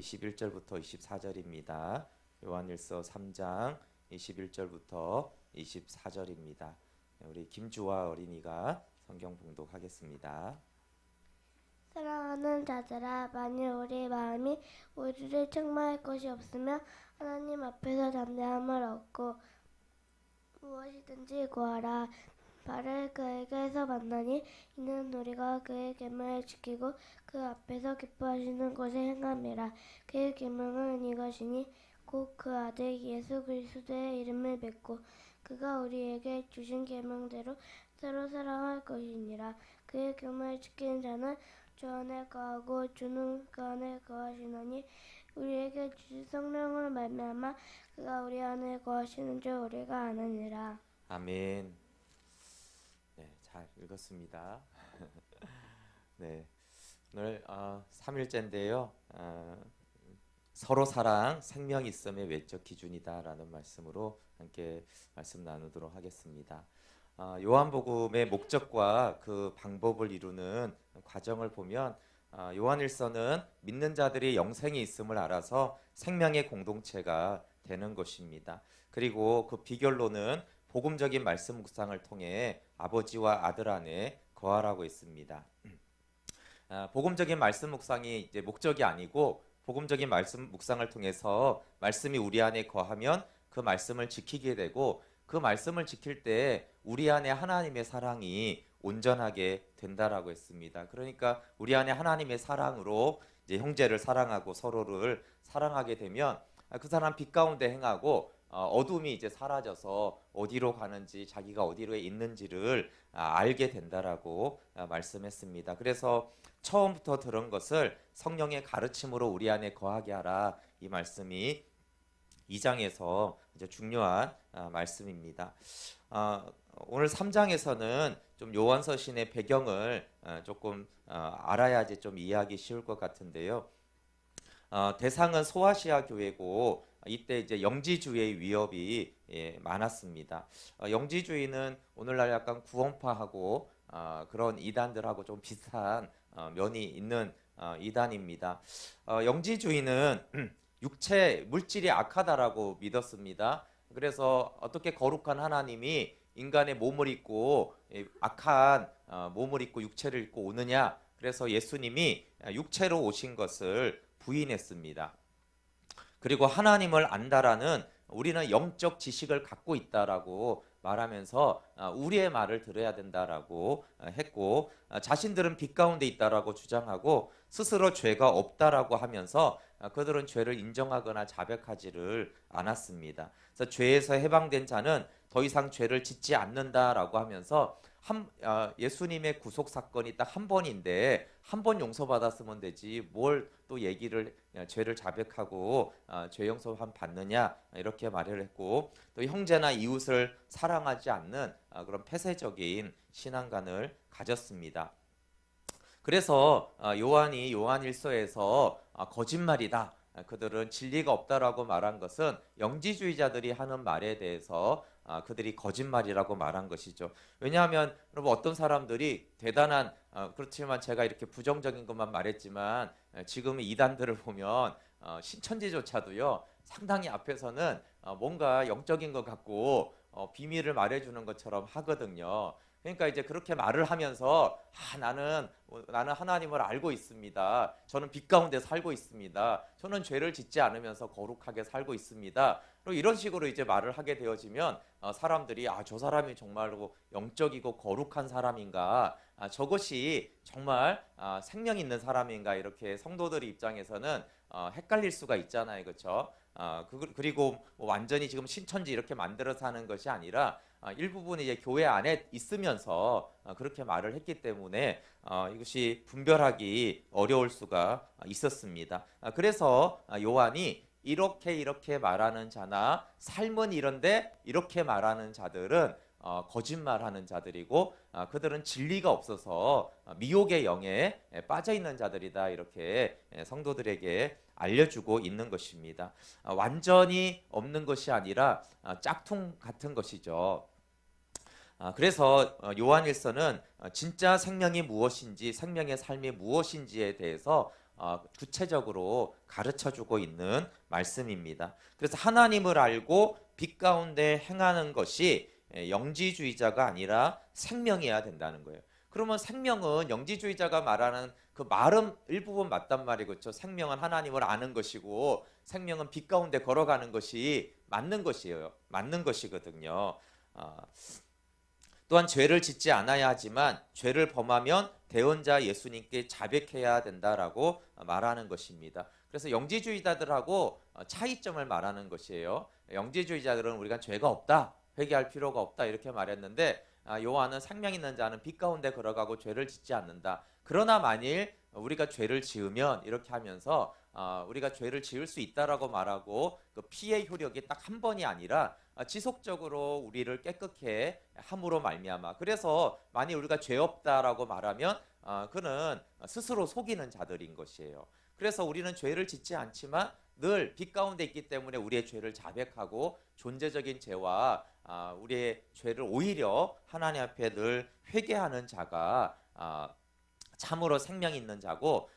21절부터 24절입니다. 요한일서 3장 21절부터 24절입니다. 우리 김주화 어린이가 성경 봉독하겠습니다. 사랑하는 자들아, 만일 우리 마음이 우리를 책망할 것이 없으면 하나님 앞에서 담대함을 얻고 무엇이든지 구하라. 발을 그에게서 만나니 이는 우리가 그의 계명을 지키고 그 앞에서 기뻐하시는 것을 행함이라. 그의 계명은 이것이니 곧 그 아들 예수 그리스도의 이름을 믿고 그가 우리에게 주신 계명대로 서로 사랑할 것이니라. 그의 계명을 지키는 자는 주 안에 거하고 주는 그 안에 거하시나니 우리에게 주신 성령으로 말미암아 그가 우리 안에 거하시는 줄 우리가 아느니라. 아멘. 네, 잘 읽었습니다. 네, 오늘 3일째인데요. 서로 사랑, 생명 있음의 외적 기준이다라는 말씀으로 함께 말씀 나누도록 하겠습니다. 요한복음의 목적과 그 방법을 이루는 과정을 보면 요한일서는 믿는 자들이 영생이 있음을 알아서 생명의 공동체가 되는 것입니다. 그리고 그 비결로는 복음적인 말씀 묵상을 통해 아버지와 아들 안에 거하라고 했습니다. 복음적인 말씀 묵상이 이제 목적이 아니고 복음적인 말씀 묵상을 통해서 말씀이 우리 안에 거하면 그 말씀을 지키게 되고 그 말씀을 지킬 때 우리 안에 하나님의 사랑이 온전하게 된다라고 했습니다. 그러니까 우리 안에 하나님의 사랑으로 이제 형제를 사랑하고 서로를 사랑하게 되면 그 사람 빛 가운데 행하고 어둠이 이제 사라져서 어디로 가는지 자기가 어디로 있는지를 알게 된다라고 말씀했습니다. 그래서 처음부터 들은 것을 성령의 가르침으로 우리 안에 거하게 하라, 이 말씀이 2장에서 이제 중요한 말씀입니다. 오늘 3장에서는 좀 요한서신의 배경을 조금 알아야지 좀 이해하기 쉬울 것 같은데요. 대상은 소아시아 교회고 이때 이제 영지주의의 위협이 많았습니다. 영지주의는 오늘날 약간 구원파하고 그런 이단들하고 좀 비슷한 면이 있는 이단입니다. 영지주의는 육체 물질이 악하다라고 믿었습니다. 그래서 어떻게 거룩한 하나님이 인간의 몸을 입고 악한 몸을 입고 육체를 입고 오느냐, 그래서 예수님이 육체로 오신 것을 부인했습니다. 그리고 하나님을 안다라는, 우리는 영적 지식을 갖고 있다라고 말하면서 우리의 말을 들어야 된다라고 했고, 자신들은 빛 가운데 있다라고 주장하고 스스로 죄가 없다라고 하면서 그들은 죄를 인정하거나 자백하지를 않았습니다. 그래서 죄에서 해방된 자는 더 이상 죄를 짓지 않는다라고 하면서 예수님의 구속 사건이 딱 한 번인데 한 번 용서받았으면 되지 뭘 또 얘기를 죄를 자백하고 죄 용서 받느냐, 이렇게 말을 했고, 또 형제나 이웃을 사랑하지 않는 그런 폐쇄적인 신앙관을 가졌습니다. 그래서 요한이 요한일서에서 거짓말이다, 그들은 진리가 없다라고 말한 것은 영지주의자들이 하는 말에 대해서 그들이 거짓말이라고 말한 것이죠. 왜냐하면 여러분, 어떤 사람들이 대단한 그렇지만 제가 이렇게 부정적인 것만 말했지만 지금의 이단들을 보면 신천지조차도요 상당히 앞에서는 뭔가 영적인 것 같고 비밀을 말해주는 것처럼 하거든요. 그러니까 이제 그렇게 말을 하면서 나는 하나님을 알고 있습니다. 저는 빛 가운데 살고 있습니다. 저는 죄를 짓지 않으면서 거룩하게 살고 있습니다. 그리고 이런 식으로 이제 말을 하게 되어지면 사람들이 저 사람이 정말로 영적이고 거룩한 사람인가, 저것이 정말 생명 있는 사람인가, 이렇게 성도들 입장에서는 헷갈릴 수가 있잖아요, 그렇죠? 그리고 완전히 지금 신천지 이렇게 만들어서 하는 것이 아니라 일부분이 이제 교회 안에 있으면서 그렇게 말을 했기 때문에 이것이 분별하기 어려울 수가 있었습니다. 그래서 요한이 이렇게 말하는 자나 삶은 이런데 이렇게 말하는 자들은 거짓말하는 자들이고 그들은 진리가 없어서 미혹의 영에 빠져 있는 자들이다, 이렇게 성도들에게 알려주고 있는 것입니다. 완전히 없는 것이 아니라 짝퉁 같은 것이죠. 그래서 요한일서는 진짜 생명이 무엇인지, 생명의 삶이 무엇인지에 대해서 구체적으로 가르쳐주고 있는 말씀입니다. 그래서 하나님을 알고 빛 가운데 행하는 것이 영지주의자가 아니라 생명이어야 된다는 거예요. 그러면 생명은 영지주의자가 말하는 그 말은 일부분 맞단 말이고, 그렇죠? 생명은 하나님을 아는 것이고 생명은 빛 가운데 걸어가는 것이 맞는 것이에요. 맞는 것이거든요. 또한 죄를 짓지 않아야 하지만 죄를 범하면 대언자 예수님께 자백해야 된다라고 말하는 것입니다. 그래서 영지주의자들하고 차이점을 말하는 것이에요. 영지주의자들은 우리가 죄가 없다, 회개할 필요가 없다 이렇게 말했는데, 요한은 생명 있는 자는 빛 가운데 걸어가고 죄를 짓지 않는다. 그러나 만일 우리가 죄를 지으면 이렇게 하면서 우리가 죄를 지을 수 있다라고 말하고, 그 피의 효력이 딱 한 번이 아니라 지속적으로 우리를 깨끗게 함으로 말미암아. 그래서 만일 우리가 죄 없다라고 말하면 그는 스스로 속이는 자들인 것이에요. 그래서 우리는 죄를 짓지 않지만 늘 빛 가운데 있기 때문에 우리의 죄를 자백하고 존재적인 죄와 우리의 죄를 오히려 하나님 앞에 늘 회개하는 자가 참으로 생명 있는 자고,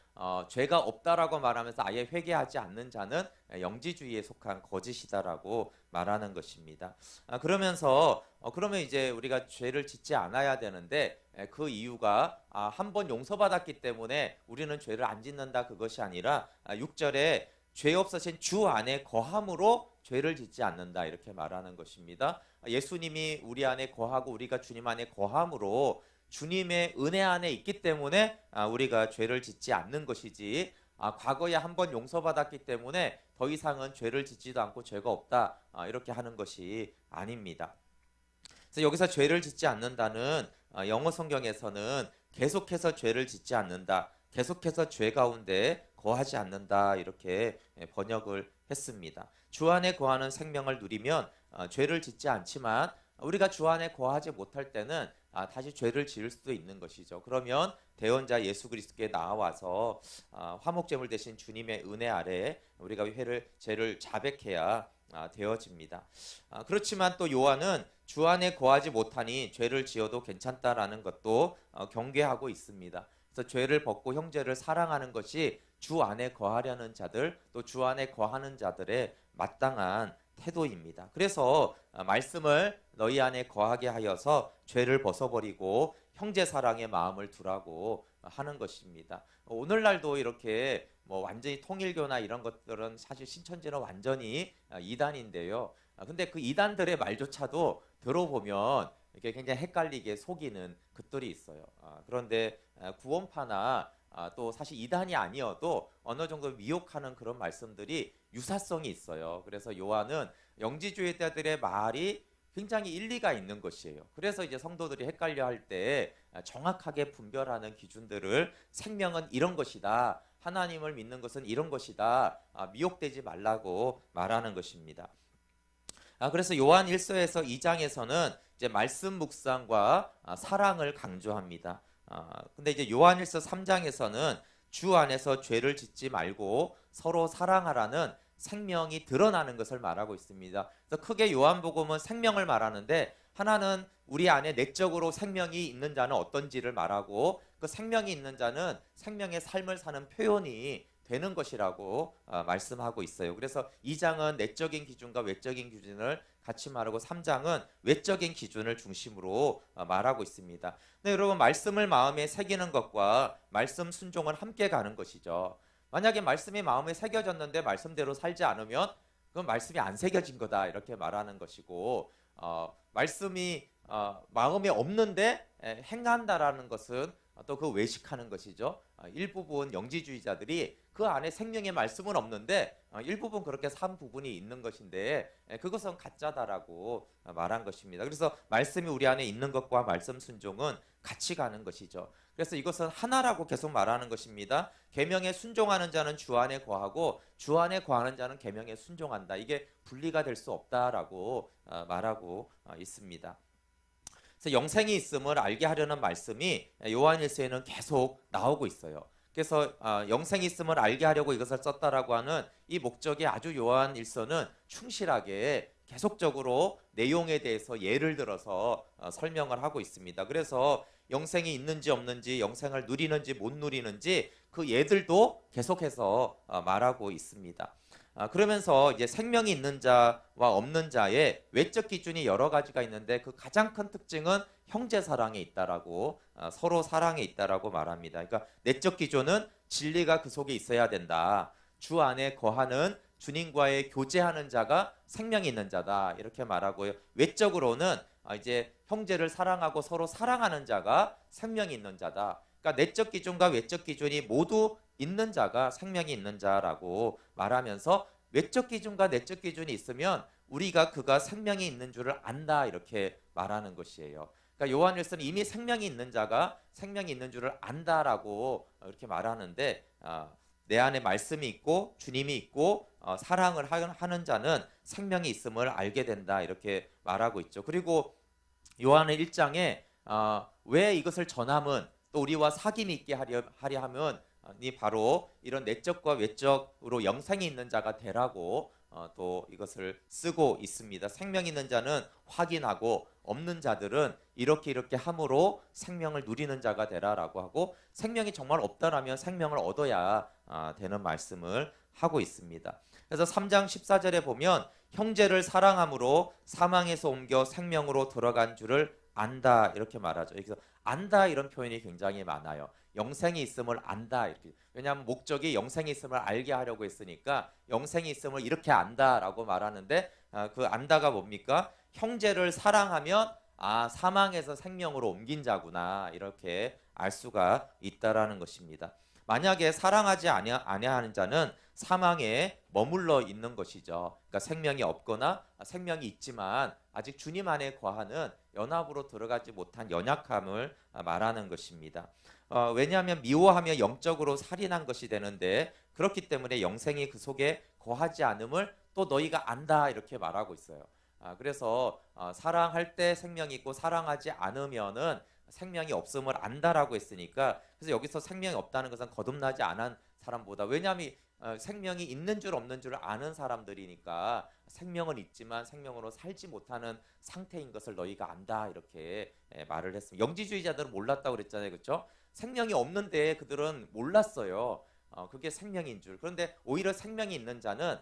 죄가 없다라고 말하면서 아예 회개하지 않는 자는 영지주의에 속한 거짓이다라고 말하는 것입니다. 그러면서 그러면 이제 우리가 죄를 짓지 않아야 되는데, 그 이유가 한 번 용서받았기 때문에 우리는 죄를 안 짓는다, 그것이 아니라 6절에 죄 없으신 주 안에 거함으로 죄를 짓지 않는다 이렇게 말하는 것입니다. 예수님이 우리 안에 거하고 우리가 주님 안에 거함으로 주님의 은혜 안에 있기 때문에 우리가 죄를 짓지 않는 것이지, 과거에 한 번 용서받았기 때문에 더 이상은 죄를 짓지도 않고 죄가 없다 이렇게 하는 것이 아닙니다. 그래서 여기서 죄를 짓지 않는다는 영어 성경에서는 계속해서 죄를 짓지 않는다, 계속해서 죄 가운데 거하지 않는다 이렇게 번역을 했습니다. 주 안에 거하는 생명을 누리면 죄를 짓지 않지만, 우리가 주 안에 거하지 못할 때는 다시 죄를 지을 수도 있는 것이죠. 그러면 대언자 예수 그리스도께 나와서 화목제물 대신 주님의 은혜 아래 우리가 죄를 자백해야 되어집니다. 그렇지만 또 요한은 주 안에 거하지 못하니 죄를 지어도 괜찮다라는 것도 경계하고 있습니다. 그래서 죄를 벗고 형제를 사랑하는 것이 주 안에 거하려는 자들, 또 주 안에 거하는 자들의 마땅한 태도입니다. 그래서 말씀을 너희 안에 거하게 하여서 죄를 벗어버리고 형제 사랑의 마음을 두라고 하는 것입니다. 오늘날도 이렇게 완전히 통일교나 이런 것들은 사실 신천지는 완전히 이단인데요. 근데 그 이단들의 말조차도 들어보면 이렇게 굉장히 헷갈리게 속이는 것들이 있어요. 그런데 구원파나 또 사실 이단이 아니어도 어느 정도 미혹하는 그런 말씀들이 유사성이 있어요. 그래서 요한은 영지주의자들의 말이 굉장히 일리가 있는 것이에요. 그래서 이제 성도들이 헷갈려 할 때 정확하게 분별하는 기준들을, 생명은 이런 것이다, 하나님을 믿는 것은 이런 것이다, 미혹되지 말라고 말하는 것입니다. 그래서 요한 1서에서 2장에서는 이제 말씀 묵상과 사랑을 강조합니다. 근데 이제 요한일서 3장에서는 주 안에서 죄를 짓지 말고 서로 사랑하라는 생명이 드러나는 것을 말하고 있습니다. 그래서 크게 요한복음은 생명을 말하는데, 하나는 우리 안에 내적으로 생명이 있는 자는 어떤지를 말하고, 그 생명이 있는 자는 생명의 삶을 사는 표현이 되는 것이라고 말씀하고 있어요. 그래서 2장은 내적인 기준과 외적인 기준을 같이 말하고 3장은 외적인 기준을 중심으로 말하고 있습니다. 네, 여러분, 말씀을 마음에 새기는 것과 말씀 순종은 함께 가는 것이죠. 만약에 말씀이 마음에 새겨졌는데 말씀대로 살지 않으면 그건 말씀이 안 새겨진 거다 이렇게 말하는 것이고, 말씀이 마음에 없는데 행한다라는 것은 또 그 외식하는 것이죠. 일부분 영지주의자들이 그 안에 생명의 말씀은 없는데 일부분 그렇게 산 부분이 있는 것인데, 그것은 가짜다라고 말한 것입니다. 그래서 말씀이 우리 안에 있는 것과 말씀 순종은 같이 가는 것이죠. 그래서 이것은 하나라고 계속 말하는 것입니다. 계명에 순종하는 자는 주 안에 거하고 주 안에 거하는 자는 계명에 순종한다. 이게 분리가 될 수 없다라고 말하고 있습니다. 그래서 영생이 있음을 알게 하려는 말씀이 요한일서에는 계속 나오고 있어요. 그래서 영생이 있음을 알게 하려고 이것을 썼다라고 하는 이 목적에 아주 요한일서는 충실하게 계속적으로 내용에 대해서 예를 들어서 설명을 하고 있습니다. 그래서 영생이 있는지 없는지, 영생을 누리는지 못 누리는지 그 예들도 계속해서 말하고 있습니다. 그러면서 이제 생명이 있는 자와 없는 자의 외적 기준이 여러 가지가 있는데 그 가장 큰 특징은 형제 사랑에 있다라고, 서로 사랑에 있다라고 말합니다. 그러니까 내적 기준은 진리가 그 속에 있어야 된다. 주 안에 거하는 주님과의 교제하는 자가 생명이 있는 자다 이렇게 말하고요. 외적으로는 이제 형제를 사랑하고 서로 사랑하는 자가 생명이 있는 자다. 그러니까 내적 기준과 외적 기준이 모두 있는 자가 생명이 있는 자라고 말하면서 외적 기준과 내적 기준이 있으면 우리가 그가 생명이 있는 줄을 안다 이렇게 말하는 것이에요. 그러니까 요한일서는 이미 생명이 있는 자가 생명이 있는 줄을 안다라고 이렇게 말하는데 내 안에 말씀이 있고 주님이 있고 사랑을 하는 자는 생명이 있음을 알게 된다 이렇게 말하고 있죠. 그리고 요한의 1장에 왜 이것을 전함은 또 우리와 사귐이 있게 하려 하면 이 바로 이런 내적과 외적으로 영생이 있는 자가 되라고 또 이것을 쓰고 있습니다. 생명 있는 자는 확인하고 없는 자들은 이렇게 함으로 생명을 누리는 자가 되라라고 하고 생명이 정말 없다라면 생명을 얻어야 되는 말씀을 하고 있습니다. 그래서 3장 14절에 보면 형제를 사랑함으로 사망에서 옮겨 생명으로 들어간 줄을 안다 이렇게 말하죠. 그래서 안다 이런 표현이 굉장히 많아요. 영생이 있음을 안다 이렇게. 왜냐하면 목적이 영생이 있음을 알게 하려고 했으니까 영생이 있음을 이렇게 안다라고 말하는데 그 안다가 뭡니까? 형제를 사랑하면 사망에서 생명으로 옮긴 자구나 이렇게 알 수가 있다라는 것입니다. 만약에 사랑하지 아니하는 자는 사망에 머물러 있는 것이죠. 그러니까 생명이 없거나 생명이 있지만 아직 주님 안에 거하는 연합으로 들어가지 못한 연약함을 말하는 것입니다. 왜냐하면 미워하며 영적으로 살인한 것이 되는데 그렇기 때문에 영생이 그 속에 거하지 않음을 또 너희가 안다 이렇게 말하고 있어요. 그래서 사랑할 때 생명이 있고 사랑하지 않으면은 생명이 없음을 안다라고 했으니까 그래서 여기서 생명이 없다는 것은 거듭나지 않은 사람보다 왜냐하면 생명이 있는 줄 없는 줄 아는 사람들이니까 생명은 있지만 생명으로 살지 못하는 상태인 것을 너희가 안다 이렇게 말을 했습니다. 영지주의자들은 몰랐다고 그랬잖아요. 그렇죠? 생명이 없는데 그들은 몰랐어요. 그게 생명인 줄. 그런데 오히려 생명이 있는 자는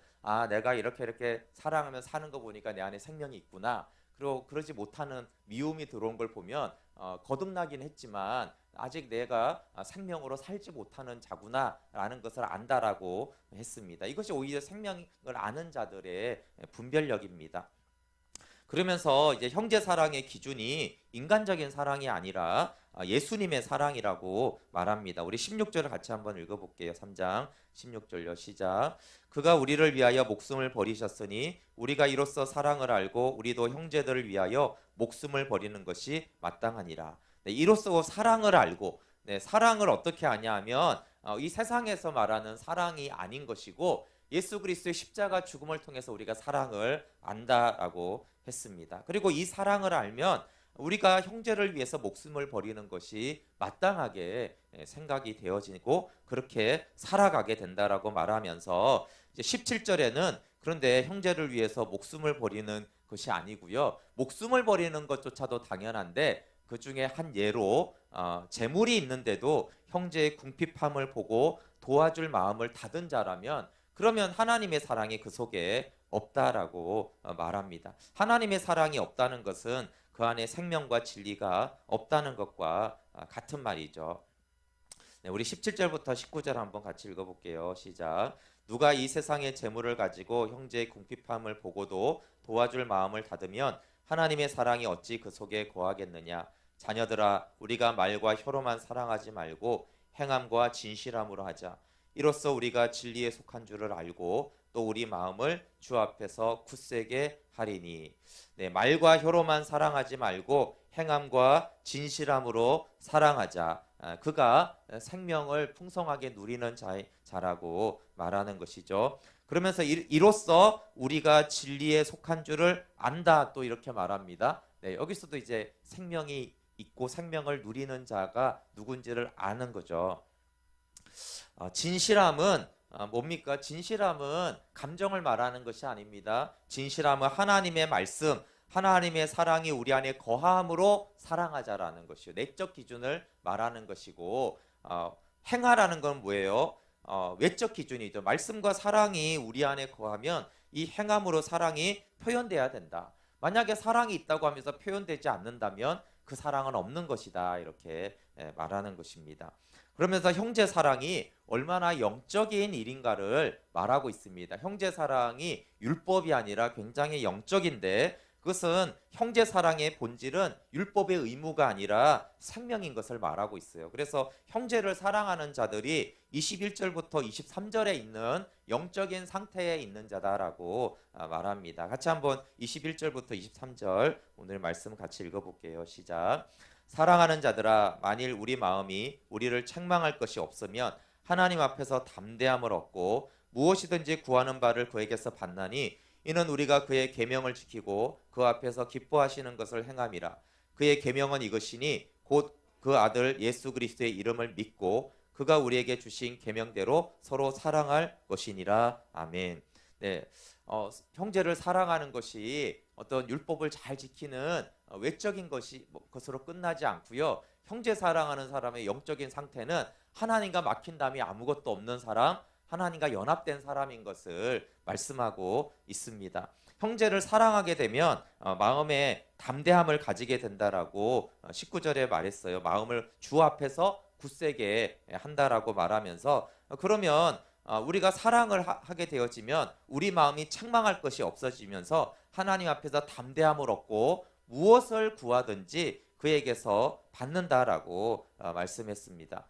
내가 이렇게 사랑하며 사는 거 보니까 내 안에 생명이 있구나. 그리고 그러지 못하는 미움이 들어온 걸 보면 거듭나긴 했지만 아직 내가 생명으로 살지 못하는 자구나라는 것을 안다라고 했습니다. 이것이 오히려 생명을 아는 자들의 분별력입니다. 그러면서 이제 형제 사랑의 기준이 인간적인 사랑이 아니라 예수님의 사랑이라고 말합니다. 우리 16절을 같이 한번 읽어볼게요. 3장 16절요. 시작. 그가 우리를 위하여 목숨을 버리셨으니 우리가 이로써 사랑을 알고 우리도 형제들을 위하여 목숨을 버리는 것이 마땅하니라. 이로써 사랑을 알고 사랑을 어떻게 하냐 하면 이 세상에서 말하는 사랑이 아닌 것이고 예수 그리스도의 십자가 죽음을 통해서 우리가 사랑을 안다라고 했습니다. 그리고 이 사랑을 알면 우리가 형제를 위해서 목숨을 버리는 것이 마땅하게 생각이 되어지고 그렇게 살아가게 된다라고 말하면서 이제 17절에는 그런데 형제를 위해서 목숨을 버리는 것이 아니고요. 목숨을 버리는 것조차도 당연한데 그 중에 한 예로 재물이 있는데도 형제의 궁핍함을 보고 도와줄 마음을 닫은 자라면 그러면 하나님의 사랑이 그 속에 없다라고 말합니다. 하나님의 사랑이 없다는 것은 그 안에 생명과 진리가 없다는 것과 같은 말이죠. 우리 17절부터 19절 한번 같이 읽어볼게요. 시작. 누가 이 세상의 재물을 가지고 형제의 궁핍함을 보고도 도와줄 마음을 닫으면 하나님의 사랑이 어찌 그 속에 거하겠느냐. 자녀들아 우리가 말과 혀로만 사랑하지 말고 행함과 진실함으로 하자. 이로써 우리가 진리에 속한 줄을 알고 또 우리 마음을 주 앞에서 굳세게 하리니. 말과 혀로만 사랑하지 말고 행함과 진실함으로 사랑하자. 그가 생명을 풍성하게 누리는 자라고 말하는 것이죠. 그러면서 이로써 우리가 진리에 속한 줄을 안다 또 이렇게 말합니다. 여기서도 이제 생명이 있고 생명을 누리는 자가 누군지를 아는 거죠. 진실함은 뭡니까? 진실함은 감정을 말하는 것이 아닙니다. 진실함은 하나님의 말씀, 하나님의 사랑이 우리 안에 거함으로 사랑하자라는 것이요. 내적 기준을 말하는 것이고 행하라는 건 뭐예요? 외적 기준이죠. 말씀과 사랑이 우리 안에 거하면 이 행함으로 사랑이 표현돼야 된다. 만약에 사랑이 있다고 하면서 표현되지 않는다면 그 사랑은 없는 것이다. 이렇게 말하는 것입니다. 그러면서 형제 사랑이 얼마나 영적인 일인가를 말하고 있습니다. 형제 사랑이 율법이 아니라 굉장히 영적인데 그것은 형제 사랑의 본질은 율법의 의무가 아니라 생명인 것을 말하고 있어요. 그래서 형제를 사랑하는 자들이 21절부터 23절에 있는 영적인 상태에 있는 자다라고 말합니다. 같이 한번 21절부터 23절 오늘 말씀 같이 읽어볼게요. 시작. 사랑하는 자들아, 만일 우리 마음이 우리를 책망할 것이 없으면 하나님 앞에서 담대함을 얻고 무엇이든지 구하는 바를 그에게서 받나니 이는 우리가 그의 계명을 지키고 그 앞에서 기뻐하시는 것을 행함이라. 그의 계명은 이것이니 곧 그 아들 예수 그리스도의 이름을 믿고 그가 우리에게 주신 계명대로 서로 사랑할 것이니라. 아멘. 네, 형제를 사랑하는 것이 어떤 율법을 잘 지키는 외적인 것으로 끝나지 않고요. 형제 사랑하는 사람의 영적인 상태는 하나님과 막힌 담이 아무것도 없는 사람, 하나님과 연합된 사람인 것을 말씀하고 있습니다. 형제를 사랑하게 되면 마음에 담대함을 가지게 된다라고 19절에 말했어요. 마음을 주 앞에서 굳세게 한다라고 말하면서 그러면 우리가 사랑을 하게 되어지면 우리 마음이 책망할 것이 없어지면서 하나님 앞에서 담대함을 얻고 무엇을 구하든지 그에게서 받는다라고 말씀했습니다.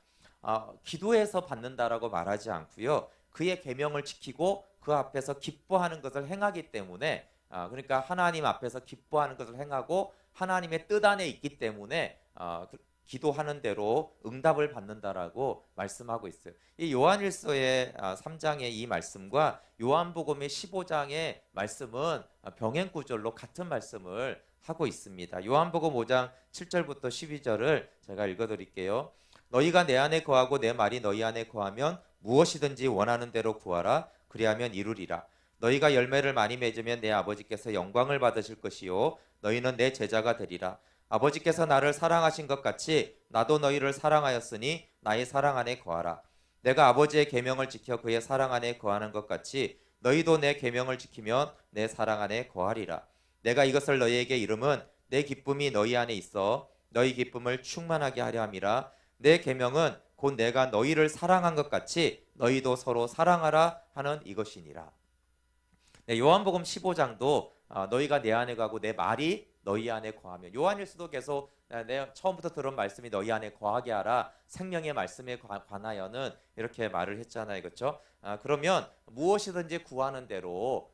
기도해서 받는다라고 말하지 않고요. 그의 계명을 지키고 그 앞에서 기뻐하는 것을 행하기 때문에 그러니까 하나님 앞에서 기뻐하는 것을 행하고 하나님의 뜻 안에 있기 때문에 기도하는 대로 응답을 받는다라고 말씀하고 있어요. 이 요한일서의 3장의 이 말씀과 요한복음의 15장의 말씀은 병행구절로 같은 말씀을 하고 있습니다. 요한복음 5장 7절부터 12절을 제가 읽어드릴게요. 너희가 내 안에 거하고 내 말이 너희 안에 거하면 무엇이든지 원하는 대로 구하라. 그리하면 이루리라. 너희가 열매를 많이 맺으면 내 아버지께서 영광을 받으실 것이요 너희는 내 제자가 되리라. 아버지께서 나를 사랑하신 것 같이 나도 너희를 사랑하였으니 나의 사랑 안에 거하라. 내가 아버지의 계명을 지켜 그의 사랑 안에 거하는 것 같이 너희도 내 계명을 지키면 내 사랑 안에 거하리라. 내가 이것을 너희에게 이름은 내 기쁨이 너희 안에 있어 너희 기쁨을 충만하게 하려 함이라. 내 계명은 곧 내가 너희를 사랑한 것 같이 너희도 서로 사랑하라 하는 이것이니라. 네, 요한복음 15장도 너희가 내 안에 가고 내 말이 너희 안에 거하면 요한일서도 계속 내가 처음부터 들은 말씀이 너희 안에 거하게 하라. 생명의 말씀에 관하여는 이렇게 말을 했잖아요. 그렇죠? 그러면 무엇이든지 구하는 대로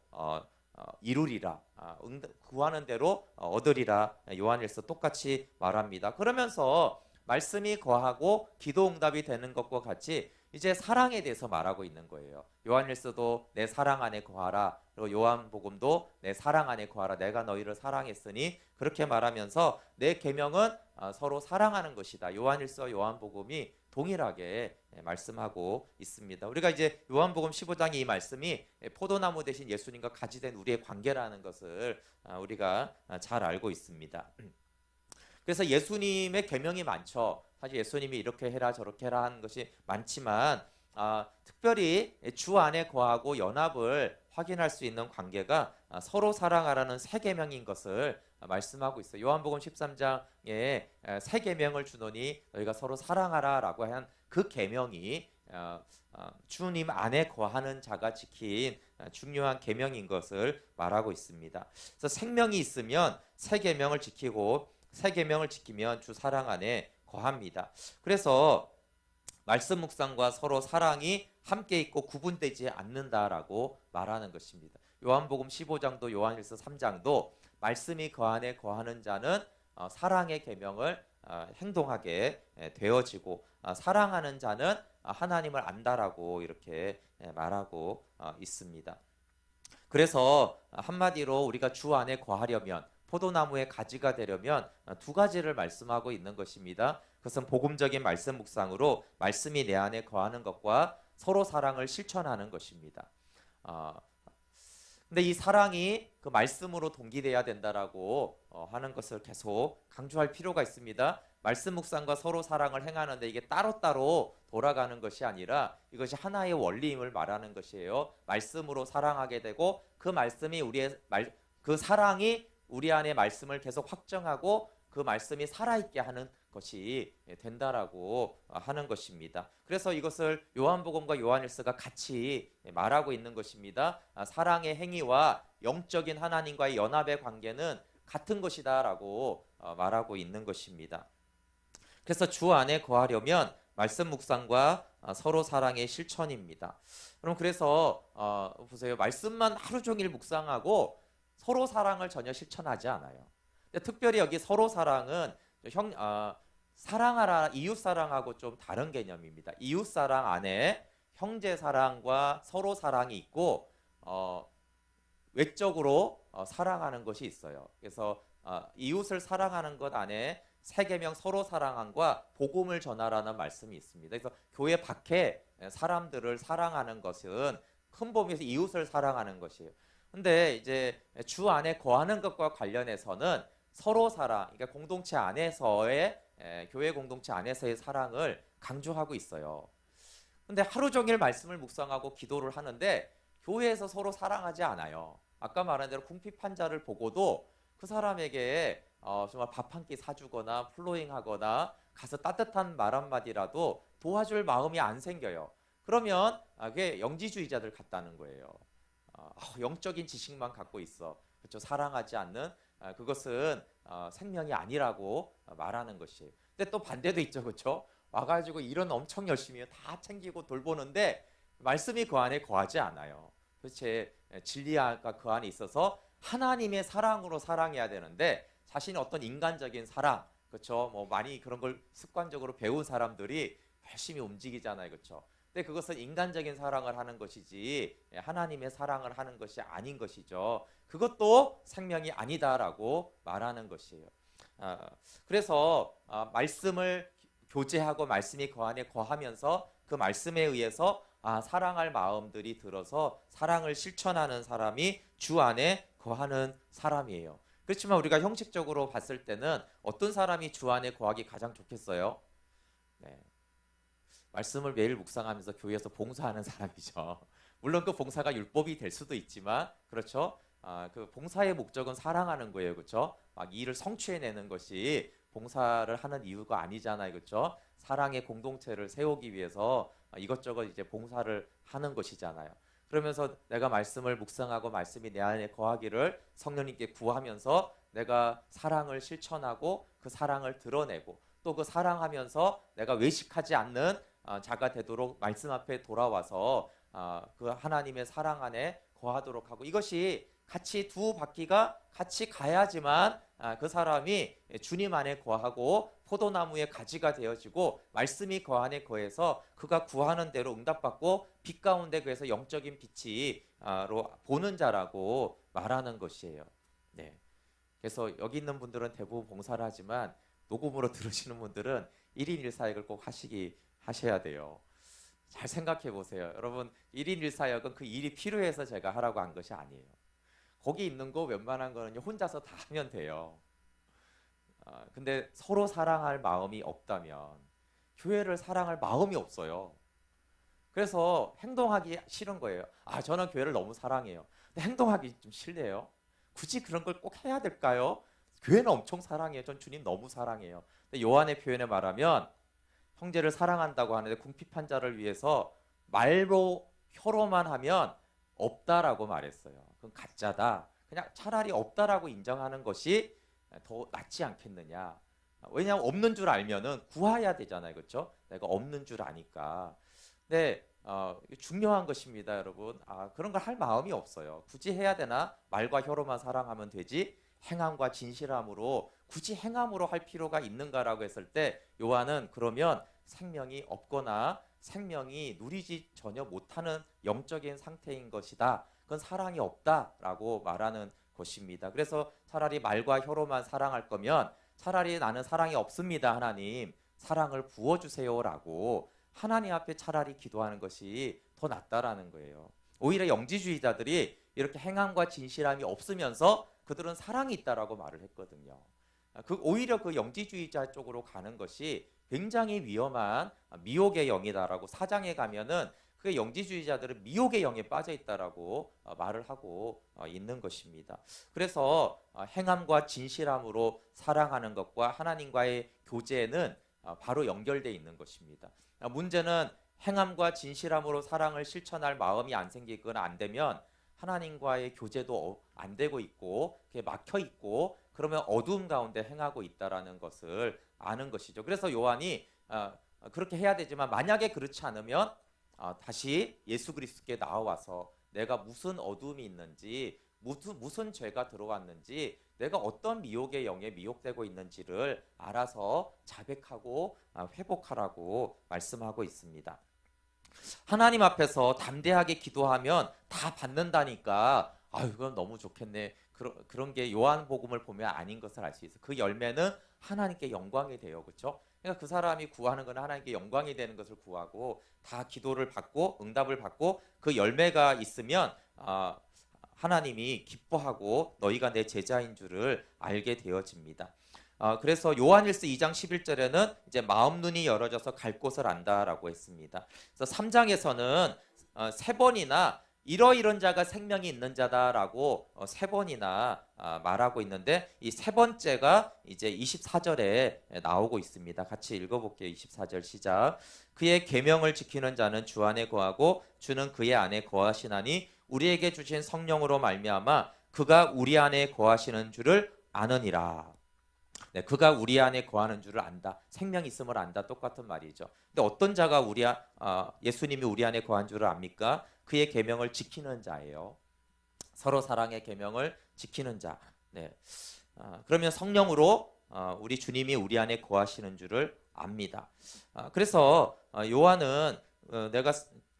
이루리라. 구하는 대로 얻으리라. 요한일서 똑같이 말합니다. 그러면서 말씀이 거하고 기도 응답이 되는 것과 같이 이제 사랑에 대해서 말하고 있는 거예요. 요한일서도 내 사랑 안에 거하라. 그리고 요한복음도 내 사랑 안에 거하라. 내가 너희를 사랑했으니 그렇게 말하면서 내 계명은 서로 사랑하는 것이다. 요한일서 요한복음이 동일하게 말씀하고 있습니다. 우리가 이제 요한복음 15장의 이 말씀이 포도나무 대신 예수님과 같이 된 우리의 관계라는 것을 우리가 잘 알고 있습니다. 그래서 예수님의 계명이 많죠. 사실 예수님이 이렇게 해라 저렇게 해라 하는 것이 많지만 특별히 주 안에 거하고 연합을 확인할 수 있는 관계가 서로 사랑하라는 새 계명인 것을 말씀하고 있어요. 요한복음 13장에 새 계명을 주노니 너희가 서로 사랑하라라고 한 그 계명이 주님 안에 거하는 자가 지킨 중요한 계명인 것을 말하고 있습니다. 그래서 생명이 있으면 새 계명을 지키고 새 계명을 지키면 주 사랑 안에 거합니다. 그래서 말씀 묵상과 서로 사랑이 함께 있고 구분되지 않는다라고 말하는 것입니다. 요한복음 15장도 요한일서 3장도 말씀이 그 안에 거하는 자는 사랑의 계명을 행동하게 되어지고 사랑하는 자는 하나님을 안다라고 이렇게 말하고 있습니다. 그래서 한마디로 우리가 주 안에 거하려면 포도나무의 가지가 되려면 두 가지를 말씀하고 있는 것입니다. 그것은 복음적인 말씀 묵상으로 말씀이 내 안에 거하는 것과 서로 사랑을 실천하는 것입니다. 근데 이 사랑이 그 말씀으로 동기돼야 된다라고 하는 것을 계속 강조할 필요가 있습니다. 말씀 묵상과 서로 사랑을 행하는데 이게 따로따로 돌아가는 것이 아니라 이것이 하나의 원리임을 말하는 것이에요. 말씀으로 사랑하게 되고 그 말씀이 그 사랑이 우리 안에 말씀을 계속 확정하고 그 말씀이 살아있게 하는 것이 된다라고 하는 것입니다. 그래서 이것을 요한복음과 요한일서가 같이 말하고 있는 것입니다. 사랑의 행위와 영적인 하나님과의 연합의 관계는 같은 것이다라고 말하고 있는 것입니다. 그래서 주 안에 거하려면 말씀 묵상과 서로 사랑의 실천입니다. 그럼 그래서 보세요. 말씀만 하루 종일 묵상하고 서로 사랑을 전혀 실천하지 않아요. 근데 특별히 여기 서로 사랑은 사랑하라 이웃 사랑하고 좀 다른 개념입니다. 이웃 사랑 안에 형제 사랑과 서로 사랑이 있고 외적으로 사랑하는 것이 있어요. 그래서 이웃을 사랑하는 것 안에 세계명 서로 사랑함과 복음을 전하라는 말씀이 있습니다. 그래서 교회 밖에 사람들을 사랑하는 것은 큰 범위에서 이웃을 사랑하는 것이에요. 근데 이제 주 안에 거하는 것과 관련해서는 서로 사랑, 그러니까 공동체 안에서의 교회 공동체 안에서의 사랑을 강조하고 있어요. 근데 하루 종일 말씀을 묵상하고 기도를 하는데 교회에서 서로 사랑하지 않아요. 아까 말한 대로 궁핍한 자를 보고도 그 사람에게 정말 밥 한 끼 사주거나 플로잉하거나 가서 따뜻한 말 한마디라도 도와줄 마음이 안 생겨요. 그러면 그게 영지주의자들 같다는 거예요. 영적인 지식만 갖고 있어. 그렇죠? 사랑하지 않는 그것은 생명이 아니라고 말하는 것이에요. 근데 또 반대도 있죠, 그렇죠? 와가지고 일은 엄청 열심히 다 챙기고 돌보는데 말씀이 그 안에 거하지 않아요. 도대체 진리가 그 안에 있어서 하나님의 사랑으로 사랑해야 되는데 자신의 어떤 인간적인 사랑, 그렇죠? 뭐 많이 그런 걸 습관적으로 배운 사람들이 열심히 움직이잖아요, 그렇죠? 근데 그것은 인간적인 사랑을 하는 것이지 하나님의 사랑을 하는 것이 아닌 것이죠. 그것도 생명이 아니다라고 말하는 것이에요. 그래서 말씀을 교제하고 말씀이 그 안에 거하면서 그 말씀에 의해서 사랑할 마음들이 들어서 사랑을 실천하는 사람이 주 안에 거하는 사람이에요. 그렇지만 우리가 형식적으로 봤을 때는 어떤 사람이 주 안에 거하기 가장 좋겠어요? 네. 말씀을 매일 묵상하면서 교회에서 봉사하는 사람이죠. 물론 그 봉사가 율법이 될 수도 있지만 그렇죠. 그 봉사의 목적은 사랑하는 거예요, 그렇죠? 막 일을 성취해내는 것이 봉사를 하는 이유가 아니잖아요, 그렇죠? 사랑의 공동체를 세우기 위해서 이것저것 이제 봉사를 하는 것이잖아요. 그러면서 내가 말씀을 묵상하고 말씀이 내 안에 거하기를 성령님께 구하면서 내가 사랑을 실천하고 그 사랑을 드러내고 또 그 사랑하면서 내가 외식하지 않는 자가 되도록 말씀 앞에 돌아와서 그 하나님의 사랑 안에 거하도록 하고 이것이 같이 두 바퀴가 같이 가야지만 그 사람이 주님 안에 거하고 포도나무의 가지가 되어지고 말씀이 그 안에 거해서 그가 구하는 대로 응답받고 빛 가운데 그래서 영적인 빛이 보는 자라고 말하는 것이에요. 네. 그래서 여기 있는 분들은 대부분 봉사를 하지만 녹음으로 들으시는 분들은 1인 1사역을 꼭 하셔야 돼요. 잘 생각해 보세요. 여러분 1인 1사역은 그 일이 필요해서 제가 하라고 한 것이 아니에요. 거기 있는 거 웬만한 거는 혼자서 다 하면 돼요. 근데 서로 사랑할 마음이 없다면 교회를 사랑할 마음이 없어요. 그래서 행동하기 싫은 거예요. 저는 교회를 너무 사랑해요. 근데 행동하기 좀 싫네요. 굳이 그런 걸 꼭 해야 될까요? 교회는 엄청 사랑해요. 전 주님 너무 사랑해요. 근데 요한의 표현에 말하면 형제를 사랑한다고 하는데 궁핍한 자를 위해서 말로 혀로만 하면 없다라고 말했어요. 그건 가짜다. 그냥 차라리 없다라고 인정하는 것이 더 낫지 않겠느냐. 왜냐하면 없는 줄 알면은 구해야 되잖아요, 그렇죠? 내가 없는 줄 아니까. 근데 중요한 것입니다, 여러분. 그런 걸 할 마음이 없어요. 굳이 해야 되나? 말과 혀로만 사랑하면 되지. 행함과 진실함으로 굳이 행함으로 할 필요가 있는가라고 했을 때 요한은 그러면 생명이 없거나 생명이 누리지 전혀 못하는 영적인 상태인 것이다. 그건 사랑이 없다라고 말하는 것입니다. 그래서 차라리 말과 혀로만 사랑할 거면 차라리 나는 사랑이 없습니다. 하나님 사랑을 부어주세요라고 하나님 앞에 차라리 기도하는 것이 더 낫다라는 거예요. 오히려 영지주의자들이 이렇게 행함과 진실함이 없으면서 그들은 사랑이 있다라고 말을 했거든요. 오히려 그 영지주의자 쪽으로 가는 것이 굉장히 위험한 미혹의 영이다라고 4장에 가면은 그 영지주의자들은 미혹의 영에 빠져 있다라고 말을 하고 있는 것입니다. 그래서 행함과 진실함으로 사랑하는 것과 하나님과의 교제는 바로 연결되어 있는 것입니다. 문제는 행함과 진실함으로 사랑을 실천할 마음이 안 생기거나 안 되면 하나님과의 교제도 안 되고 있고 막혀 있고 그러면 어두움 가운데 행하고 있다라는 것을 아는 것이죠. 그래서 요한이 그렇게 해야 되지만 만약에 그렇지 않으면 다시 예수 그리스도께 나와서 내가 무슨 어둠이 있는지 무슨 죄가 들어왔는지 내가 어떤 미혹의 영에 미혹되고 있는지를 알아서 자백하고 회복하라고 말씀하고 있습니다. 하나님 앞에서 담대하게 기도하면 다 받는다니까 아유 그건 너무 좋겠네. 그런 게 요한복음을 보면 아닌 것을 알 수 있어요. 그 열매는 하나님께 영광이 돼요. 그렇죠? 그러니까 그 사람이 구하는 건 하나님께 영광이 되는 것을 구하고 다 기도를 받고 응답을 받고 그 열매가 있으면 하나님이 기뻐하고 너희가 내 제자인 줄을 알게 되어집니다. 그래서 요한일서 2장 11절에는 이제 마음 눈이 열어져서 갈 곳을 안다라고 했습니다. 그래서 3장에서는 세 번이나 이러이런 자가 생명이 있는 자다라고 세 번이나 말하고 있는데 이 세 번째가 이제 24절에 나오고 있습니다. 같이 읽어볼게요. 24절 시작. 그의 계명을 지키는 자는 주 안에 거하고 주는 그의 안에 거하시나니 우리에게 주신 성령으로 말미암아 그가 우리 안에 거하시는 줄을 아느니라. 네, 그가 우리 안에 거하는 줄을 안다. 생명이 있음을 안다. 똑같은 말이죠. 근데 어떤 자가 예수님이 우리 안에 거한 줄을 압니까? 그의 계명을 지키는 자예요. 서로 사랑의 계명을 지키는 자. 네. 그러면 성령으로 우리 주님이 우리 안에 거하시는 줄을 압니다. 그래서 요한은 내가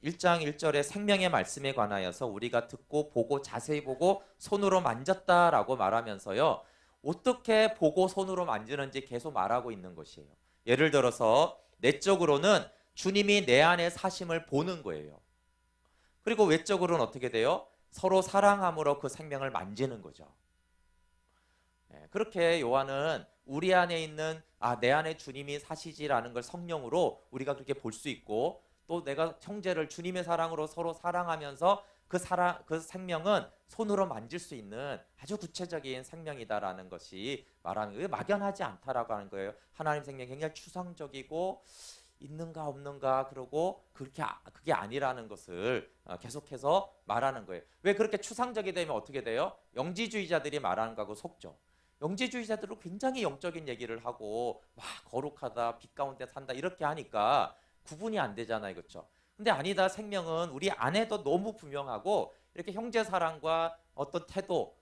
1장 1절의 생명의 말씀에 관하여서 우리가 듣고 보고 자세히 보고 손으로 만졌다라고 말하면서요. 어떻게 보고 손으로 만지는지 계속 말하고 있는 것이에요. 예를 들어서 내적으로는 주님이 내 안에 사심을 보는 거예요. 그리고 외적으로는 어떻게 돼요? 서로 사랑함으로 그 생명을 만지는 거죠. 그렇게 요한은 우리 안에 있는 내 안에 주님이 사시지라는 걸 성령으로 우리가 그렇게 볼 수 있고 또 내가 형제를 주님의 사랑으로 서로 사랑하면서 그 생명은 손으로 만질 수 있는 아주 구체적인 생명이다라는 것이 말하는 거예요. 막연하지 않다라고 하는 거예요. 하나님 생명이 굉장히 추상적이고 있는가 없는가 그러고 그게 아니라는 것을 계속해서 말하는 거예요. 왜 그렇게 추상적이 되면 어떻게 돼요? 영지주의자들이 말하는 거하고 속죠. 영지주의자들은 굉장히 영적인 얘기를 하고 와 거룩하다 빛 가운데 산다 이렇게 하니까 구분이 안 되잖아요. 그렇죠? 근데 아니다. 생명은 우리 안에도 너무 분명하고 이렇게 형제 사랑과 어떤 태도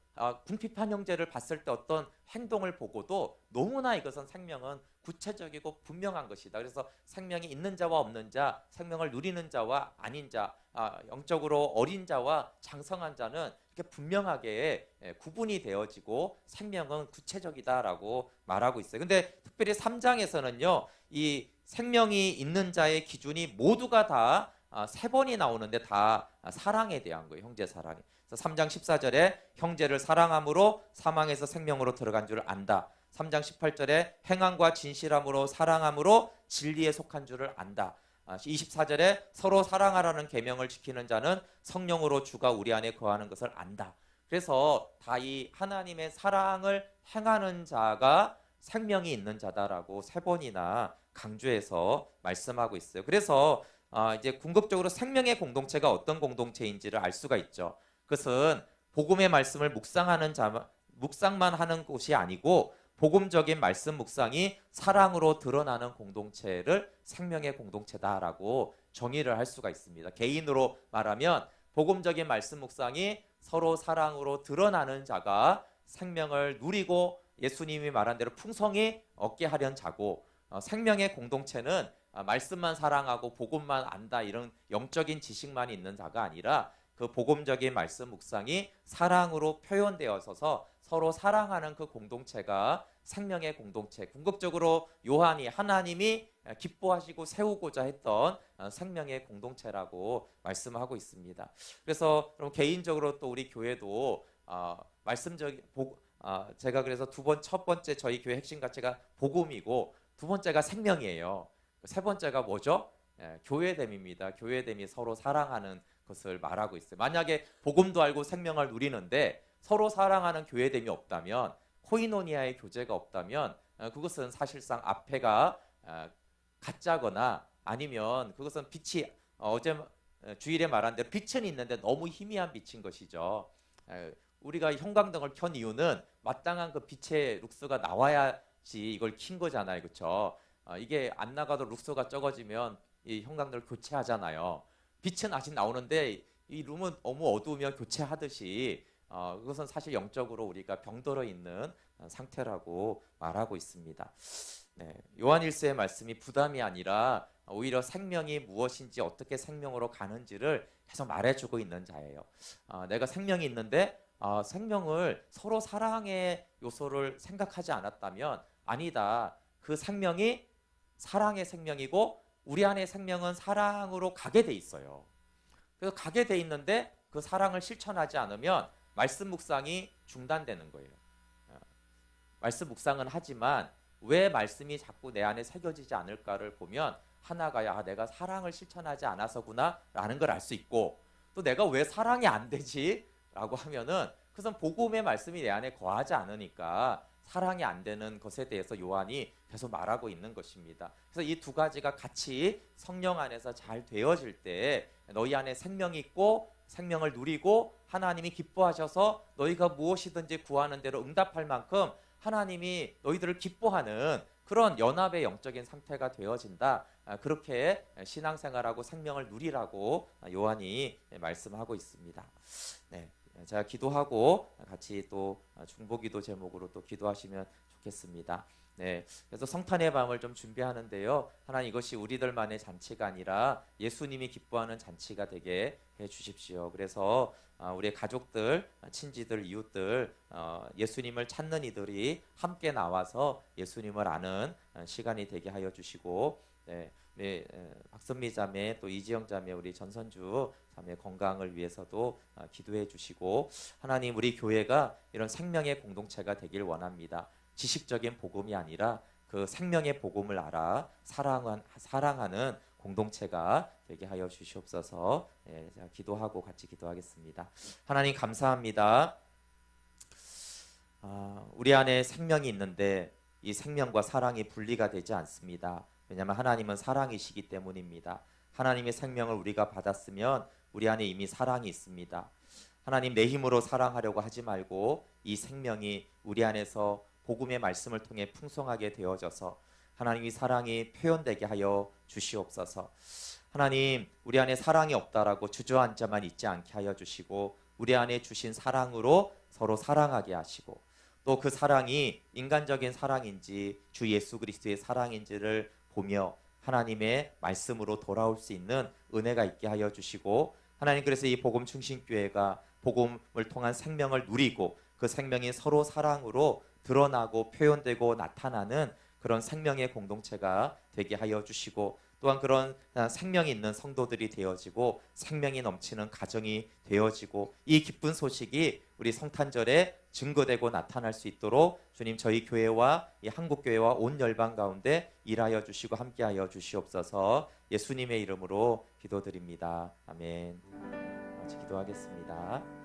궁핍한 형제를 봤을 때 어떤 행동을 보고도 너무나 이것은 생명은 구체적이고 분명한 것이다. 그래서 생명이 있는 자와 없는 자, 생명을 누리는 자와 아닌 자, 영적으로 어린 자와 장성한 자는 이렇게 분명하게 구분이 되어지고 생명은 구체적이다라고 말하고 있어요. 근데 특별히 3장에서는요. 이 생명이 있는 자의 기준이 모두가 다 세 번이 나오는데 다 사랑에 대한 거예요. 형제 사랑이. 그래서 3장 14절에 형제를 사랑함으로 사망에서 생명으로 들어간 줄 안다. 3장 18절에 행함과 진실함으로 사랑함으로 진리에 속한 줄을 안다. 24절에 서로 사랑하라는 계명을 지키는 자는 성령으로 주가 우리 안에 거하는 것을 안다. 그래서 다 이 하나님의 사랑을 행하는 자가 생명이 있는 자다라고 세 번이나 강조해서 말씀하고 있어요. 그래서 이제 궁극적으로 생명의 공동체가 어떤 공동체인지를 알 수가 있죠. 그것은 복음의 말씀을 묵상만 하는 곳이 아니고 복음적인 말씀 묵상이 사랑으로 드러나는 공동체를 생명의 공동체다라고 정의를 할 수가 있습니다. 개인으로 말하면 복음적인 말씀 묵상이 서로 사랑으로 드러나는 자가 생명을 누리고 예수님이 말한 대로 풍성히 얻게 하려는 자고 생명의 공동체는 말씀만 사랑하고 복음만 안다 이런 영적인 지식만 있는 자가 아니라 그 복음적인 말씀 묵상이 사랑으로 표현되어서 서로 사랑하는 그 공동체가 생명의 공동체. 궁극적으로 요한이 하나님이 기뻐하시고 세우고자 했던 생명의 공동체라고 말씀하고 있습니다. 그래서 그럼 개인적으로 또 우리 교회도 제가 그래서 첫 번째 저희 교회 핵심 가치가 복음이고 두 번째가 생명이에요. 세 번째가 뭐죠? 교회됨입니다. 교회됨이 서로 사랑하는 것을 말하고 있어요. 만약에 복음도 알고 생명을 누리는데 서로 사랑하는 교회됨이 없다면, 코이노니아의 교제가 없다면 그것은 사실상 앞에가 가짜거나 아니면 그것은 빛이 어제 주일에 말한 대로 빛은 있는데 너무 희미한 빛인 것이죠. 우리가 형광등을 켠 이유는 마땅한 그 빛의 룩스가 나와야지 이걸 킨 거잖아요, 그렇죠? 이게 안 나가도 룩스가 적어지면 이 형광등을 교체하잖아요. 빛은 아직 나오는데 이 룸은 너무 어두우면 교체하듯이 그것은 사실 영적으로 우리가 병들어 있는 상태라고 말하고 있습니다. 네, 요한 1서의 말씀이 부담이 아니라 오히려 생명이 무엇인지 어떻게 생명으로 가는지를 계속 말해주고 있는 자예요. 내가 생명이 있는데 생명을 서로 사랑의 요소를 생각하지 않았다면 아니다. 그 생명이 사랑의 생명이고 우리 안의 생명은 사랑으로 가게 돼 있어요. 그래서 가게 돼 있는데 그 사랑을 실천하지 않으면 말씀 묵상이 중단되는 거예요. 말씀 묵상은 하지만 왜 말씀이 자꾸 내 안에 새겨지지 않을까를 보면 하나가 내가 사랑을 실천하지 않아서구나 라는 걸 알 수 있고, 또 내가 왜 사랑이 안 되지? 라고 하면은 그것은 복음의 말씀이 내 안에 거하지 않으니까 사랑이 안 되는 것에 대해서 요한이 계속 말하고 있는 것입니다. 그래서 이 두 가지가 같이 성령 안에서 잘 되어질 때 너희 안에 생명이 있고 생명을 누리고 하나님이 기뻐하셔서 너희가 무엇이든지 구하는 대로 응답할 만큼 하나님이 너희들을 기뻐하는 그런 연합의 영적인 상태가 되어진다. 그렇게 신앙생활하고 생명을 누리라고 요한이 말씀하고 있습니다. 네, 제가 기도하고 같이 또 중보기도 제목으로 또 기도하시면 좋겠습니다. 네, 그래서 성탄의 밤을 좀 준비하는데요. 하나님, 이것이 우리들만의 잔치가 아니라 예수님이 기뻐하는 잔치가 되게 해 주십시오. 그래서 우리의 가족들, 친지들, 이웃들, 예수님을 찾는 이들이 함께 나와서 예수님을 아는 시간이 되게 하여 주시고, 박선미 자매, 또 이지영 자매, 우리 전선주 자매 건강을 위해서도 기도해 주시고, 하나님, 우리 교회가 이런 생명의 공동체가 되길 원합니다. 지식적인 복음이 아니라 그 생명의 복음을 알아 사랑하는 공동체가 되게 하여 주시옵소서. 제가 기도하고 같이 기도하겠습니다. 하나님, 감사합니다. 우리 안에 생명이 있는데 이 생명과 사랑이 분리가 되지 않습니다. 왜냐하면 하나님은 사랑이시기 때문입니다. 하나님의 생명을 우리가 받았으면 우리 안에 이미 사랑이 있습니다. 하나님, 내 힘으로 사랑하려고 하지 말고 이 생명이 우리 안에서 복음의 말씀을 통해 풍성하게 되어져서 하나님의 사랑이 표현되게 하여 주시옵소서. 하나님, 우리 안에 사랑이 없다라고 주저앉아만 있지 않게 하여 주시고, 우리 안에 주신 사랑으로 서로 사랑하게 하시고, 또 그 사랑이 인간적인 사랑인지 주 예수 그리스도의 사랑인지를 보며 하나님의 말씀으로 돌아올 수 있는 은혜가 있게 하여 주시고, 하나님, 그래서 이 복음 충신교회가 복음을 통한 생명을 누리고 그 생명이 서로 사랑으로 드러나고 표현되고 나타나는 그런 생명의 공동체가 되게 하여 주시고, 또한 그런 생명이 있는 성도들이 되어지고 생명이 넘치는 가정이 되어지고, 이 기쁜 소식이 우리 성탄절에 증거되고 나타날 수 있도록 주님, 저희 교회와 이 한국교회와 온 열방 가운데 일하여 주시고 함께하여 주시옵소서. 예수님의 이름으로 기도드립니다. 아멘. 같이 기도하겠습니다.